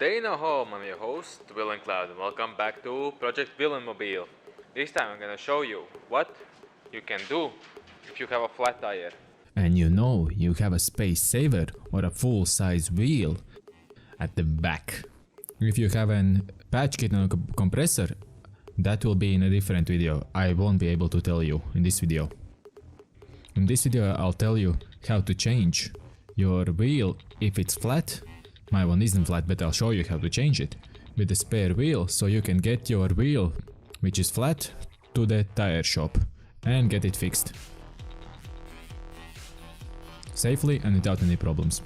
They know home, I'm your host, Will and Cloud, and welcome back to Project Villainmobile. This time I'm gonna show you what you can do if you have a flat tire. And you have a space saver or a full-size wheel at the back. If you have an patch kit and a compressor, that will be in a different video. I won't be able to tell you in this video. In this video I'll tell you how to change your wheel if it's flat. My one isn't flat, but I'll show you how to change it with a spare wheel, so you can get your wheel, which is flat, to the tire shop and get it fixed safely and without any problems.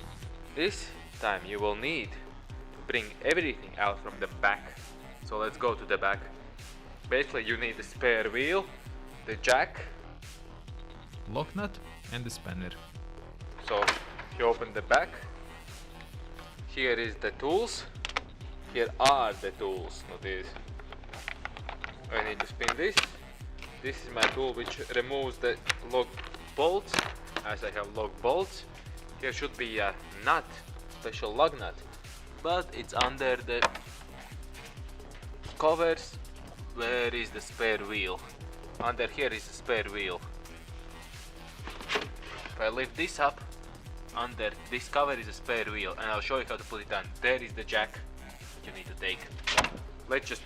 This time you will need to bring everything out from the back. So let's go to the back. Basically you need the spare wheel, the jack, lock nut and the spanner. So you open the back. Here is the tools. Here are the tools, not these. I need to spin this. This is my tool which removes the lock bolts, as I have lock bolts. Here should be a nut, special lug nut, but it's under the covers. Where is the spare wheel? Under here is the spare wheel. If I lift this up, under this cover is a spare wheel, and I'll show you how to put it on. There is the jack you need to take. Let's just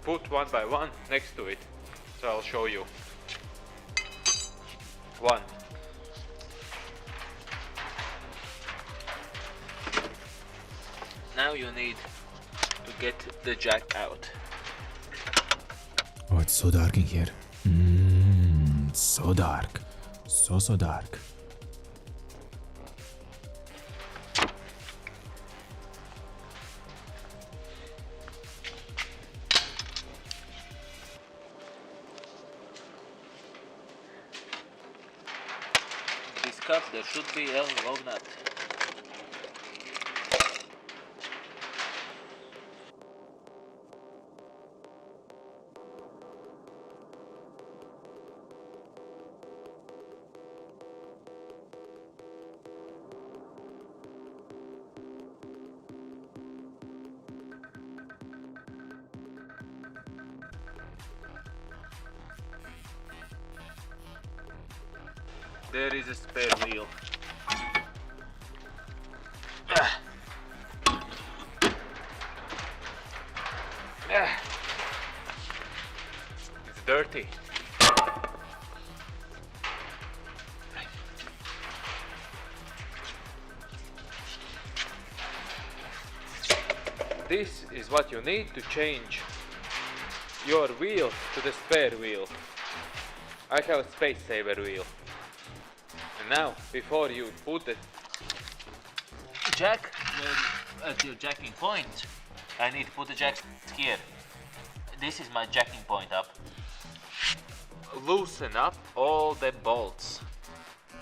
put one by one next to it. So I'll show you. One. Now you need to get the jack out. Oh, it's so dark in here. So dark. So dark. This cup there should be a lug nut. There is a spare wheel. It's dirty. This is what you need to change your wheel to the spare wheel. I have a space saver wheel. And now, before you put the jack at your jacking point, I need to put the jack here. This is my jacking point up. Loosen up all the bolts.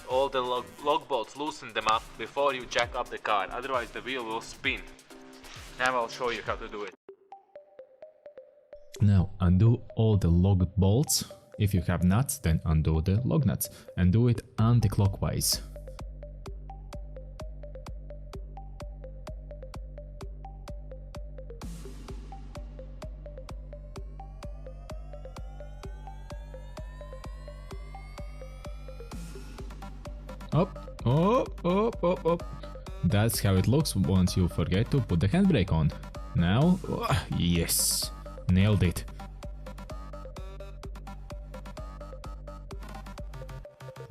All the lug bolts, loosen them up before you jack up the car, otherwise the wheel will spin. Now I'll show you how to do it. Now undo all the lug bolts. If you have nuts, then undo the lug nuts and do it anti-clockwise. Up. That's how it looks once you forget to put the handbrake on. Now, yes, nailed it.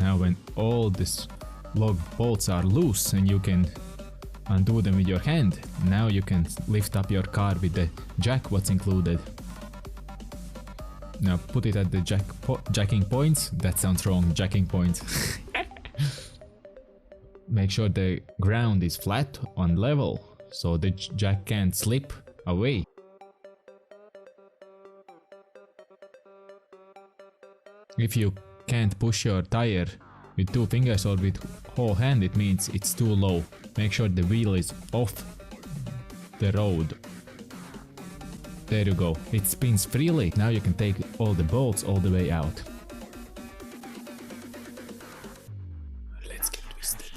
Now when all these lug bolts are loose and you can undo them with your hand, now you can lift up your car with the jack what's included. Now put it at the jacking points. That sounds wrong, jacking points. Make sure the ground is flat on level so the jack can't slip away. If you can't push your tire with two fingers or with whole hand, it means it's too low. Make sure the wheel is off the road. There you go, it spins freely. Now you can take all the bolts all the way out. Let's get twisted.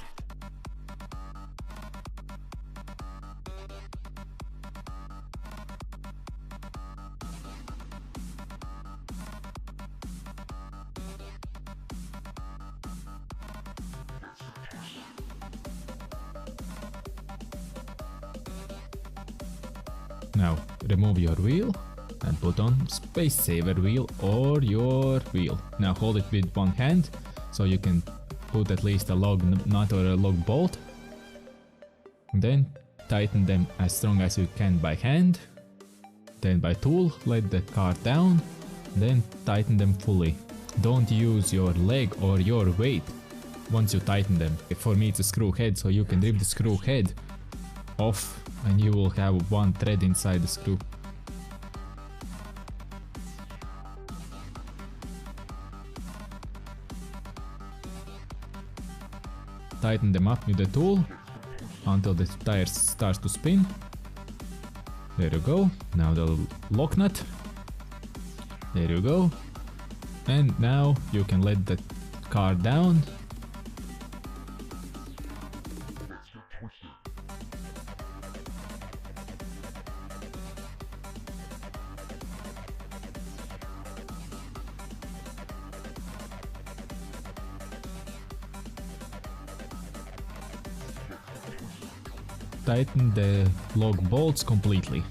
Now remove your wheel and put on Space Saver wheel or your wheel. Now hold it with one hand so you can put at least a lug nut or a lug bolt. And then tighten them as strong as you can by hand. Then by tool let the car down. Then tighten them fully. Don't use your leg or your weight once you tighten them. For me it's a screw head, so you can rip the screw head off and you will have one thread inside the screw. Tighten them up with the tool until the tire starts to spin. There you go. Now the lock nut. There you go. And now you can let the car down. Tighten the lug bolts completely.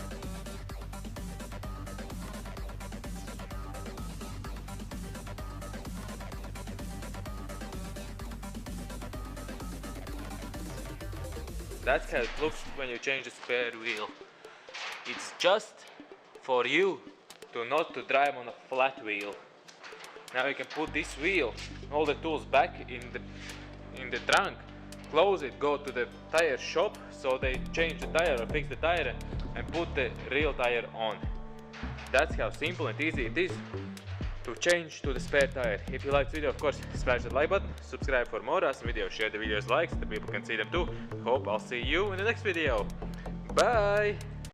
That's how it looks when you change the spare wheel. It's just for you to not to drive on a flat wheel. Now you can put this wheel, all the tools back in the trunk, close it, go to the tire shop so they change the tire or fix the tire and put the real tire on. That's how simple and easy it is to change to the spare tire. If you liked the video, of course, smash that like button, subscribe for more awesome videos, share the videos likes, the people can see them too. Hope I'll see you in the next video. Bye!